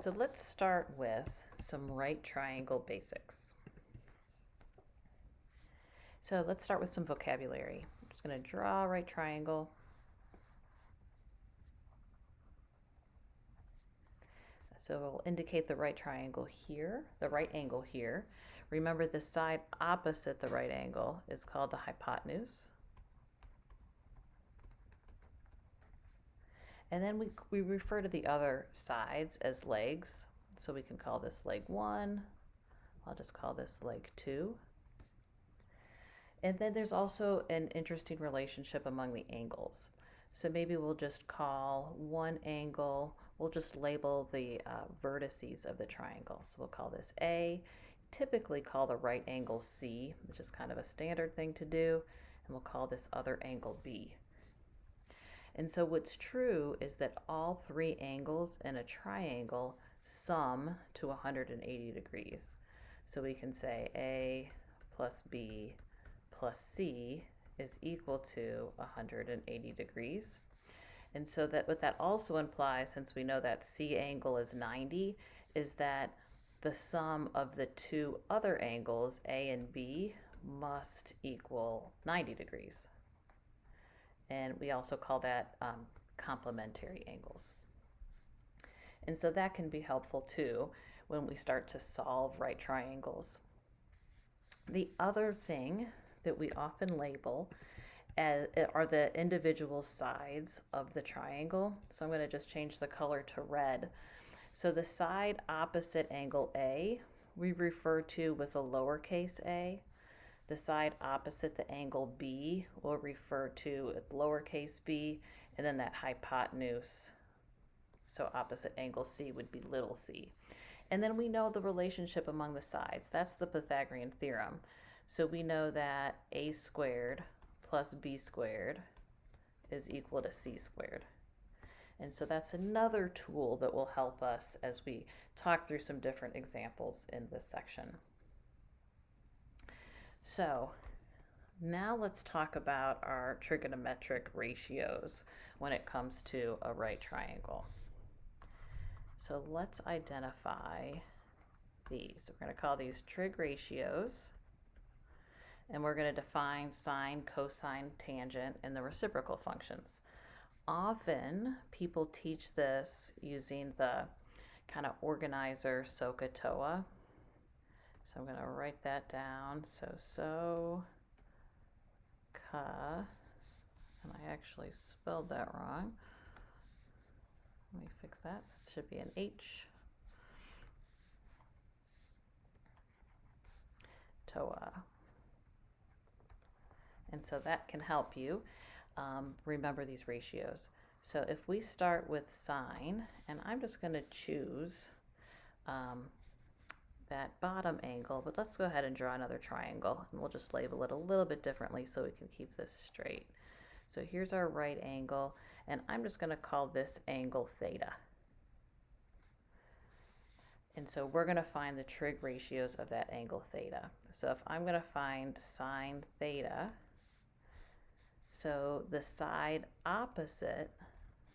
So let's start with some right triangle basics. So let's start with some vocabulary. I'm just going to draw a right triangle. So we'll indicate the right triangle here, the right angle here. Remember, the side opposite the right angle is called the hypotenuse. And then we refer to the other sides as legs. So we can call this leg 1. I'll just call this leg 2. And then there's also an interesting relationship among the angles. So maybe we'll just call one angle, we'll just label the vertices of the triangle. So we'll call this A, typically call the right angle C, it's just kind of a standard thing to do, and we'll call this other angle B. And so what's true is that all three angles in a triangle sum to 180 degrees. So we can say A plus B plus C is equal to 180 degrees. And so that what that also implies, since we know that C angle is 90, is that the sum of the two other angles, A and B, must equal 90 degrees. And we also call that complementary angles. And so that can be helpful too when we start to solve right triangles. The other thing that we often label are the individual sides of the triangle. So I'm going to just change the color to red. So the side opposite angle A, we refer to with a lowercase a. The side opposite the angle B we'll refer to with lowercase b, and then that hypotenuse, so opposite angle C, would be little c. And then we know the relationship among the sides. That's the Pythagorean theorem. So we know that a squared plus b squared is equal to c squared. And so that's another tool that will help us as we talk through some different examples in this section. So now let's talk about our trigonometric ratios when it comes to a right triangle. So let's identify these. We're going to call these trig ratios. And we're going to define sine, cosine, tangent, and the reciprocal functions. Often people teach this using the kind of organizer SOHCAHTOA. So I'm going to write that down. So ka, and I actually spelled that wrong. Let me fix that. That should be an H. TOA. And so that can help you remember these ratios. So if we start with sine, and I'm just going to choose that bottom angle, but let's go ahead and draw another triangle, and we'll just label it a little bit differently so we can keep this straight. So here's our right angle, and I'm just going to call this angle theta. And so we're going to find the trig ratios of that angle theta. So if I'm going to find sine theta, so the side opposite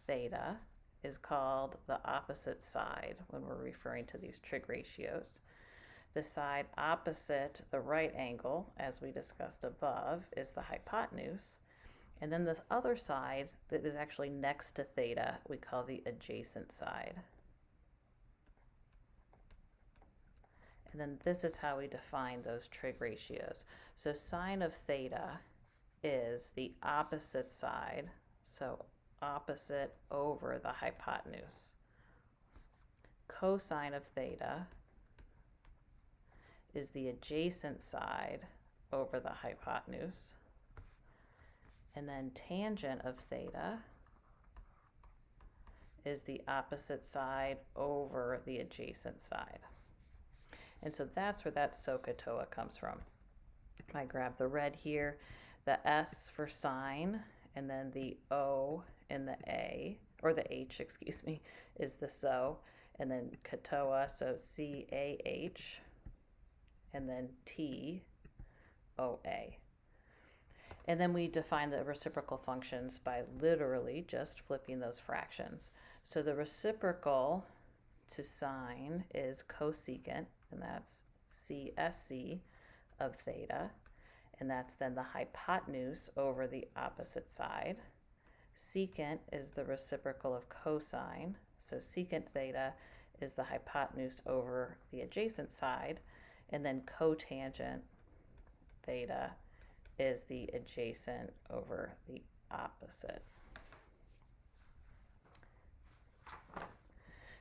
theta is called the opposite side when we're referring to these trig ratios. The side opposite the right angle, as we discussed above, is the hypotenuse. And then this other side that is actually next to theta, we call the adjacent side. And then this is how we define those trig ratios. So sine of theta is the opposite side, so opposite over the hypotenuse. Cosine of theta is the adjacent side over the hypotenuse. And then tangent of theta is the opposite side over the adjacent side. And so that's where that SOHCAHTOA comes from. I grab the red here, the S for sine, and then the O and the A, or the H, excuse me, is the SO, and then CAHTOA, so C-A-H, and then T-O-A. And then we define the reciprocal functions by literally just flipping those fractions. So the reciprocal to sine is cosecant, and that's CSC of theta, and that's then the hypotenuse over the opposite side. Secant is the reciprocal of cosine, so secant theta is the hypotenuse over the adjacent side, and then cotangent theta is the adjacent over the opposite.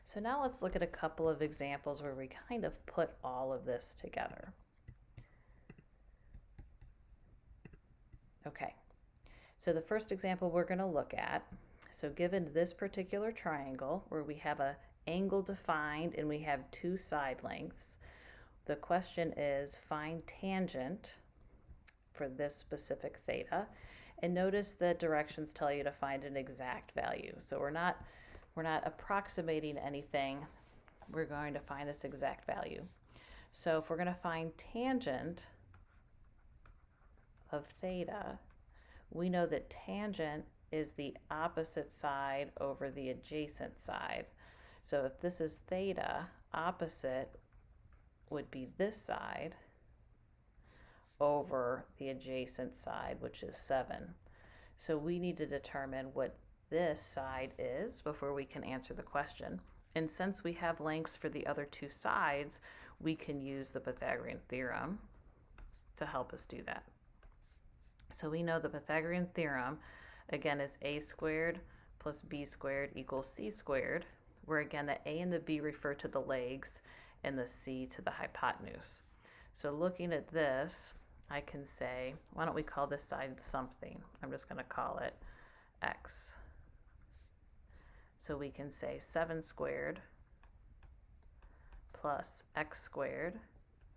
So now let's look at a couple of examples where we kind of put all of this together. Okay, so the first example we're going to look at, so given this particular triangle where we have an angle defined and we have two side lengths, the question is find tangent for this specific theta, and notice that directions tell you to find an exact value. So we're not approximating anything. We're going to find this exact value. So if we're going to find tangent of theta, we know that tangent is the opposite side over the adjacent side. So if this is theta, opposite would be this side over the adjacent side, which is 7. So we need to determine what this side is before we can answer the question. And since we have lengths for the other two sides, we can use the Pythagorean theorem to help us do that. So we know the Pythagorean theorem, again, is a squared plus b squared equals c squared, where again the a and the b refer to the legs and the c to the hypotenuse. So looking at this, I can say, why don't we call this side something? I'm just going to call it x. So we can say 7 squared plus x squared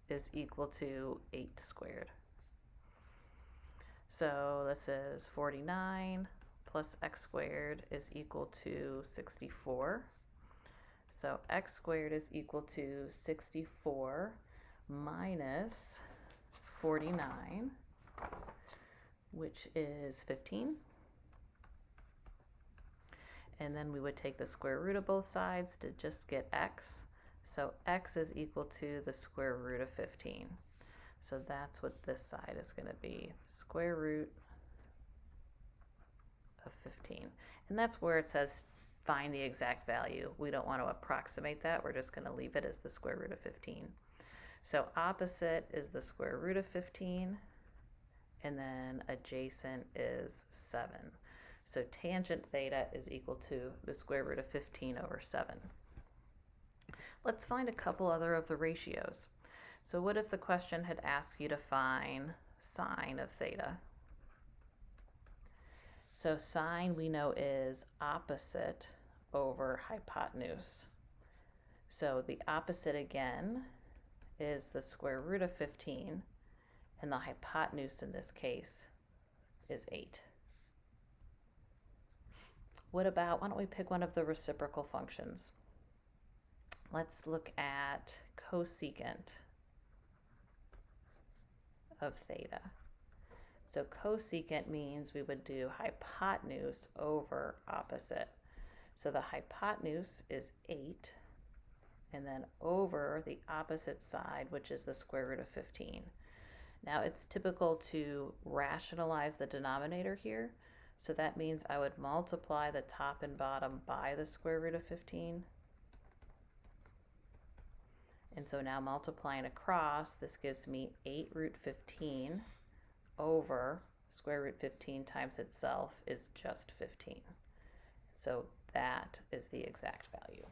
is equal to 8 squared. So this is 49 plus x squared is equal to 64. So x squared is equal to 64 minus 49, which is 15. And then we would take the square root of both sides to just get x. So x is equal to the square root of 15. So that's what this side is going to be, square root of 15. And that's where it says find the exact value. We don't want to approximate that. We're just going to leave it as the square root of 15. So opposite is the square root of 15, and then adjacent is 7. So tangent theta is equal to the square root of 15 over 7. Let's find a couple other of the ratios. So what if the question had asked you to find sine of theta? So sine we know is opposite over hypotenuse. So the opposite again is the square root of 15, and the hypotenuse in this case is 8. What about, why don't we pick one of the reciprocal functions? Let's look at cosecant of theta. So cosecant means we would do hypotenuse over opposite. So the hypotenuse is 8, and then over the opposite side, which is the square root of 15. Now it's typical to rationalize the denominator here. So that means I would multiply the top and bottom by the square root of 15. And so now multiplying across, this gives me 8 root 15 over square root 15 times itself is just 15. So that is the exact value.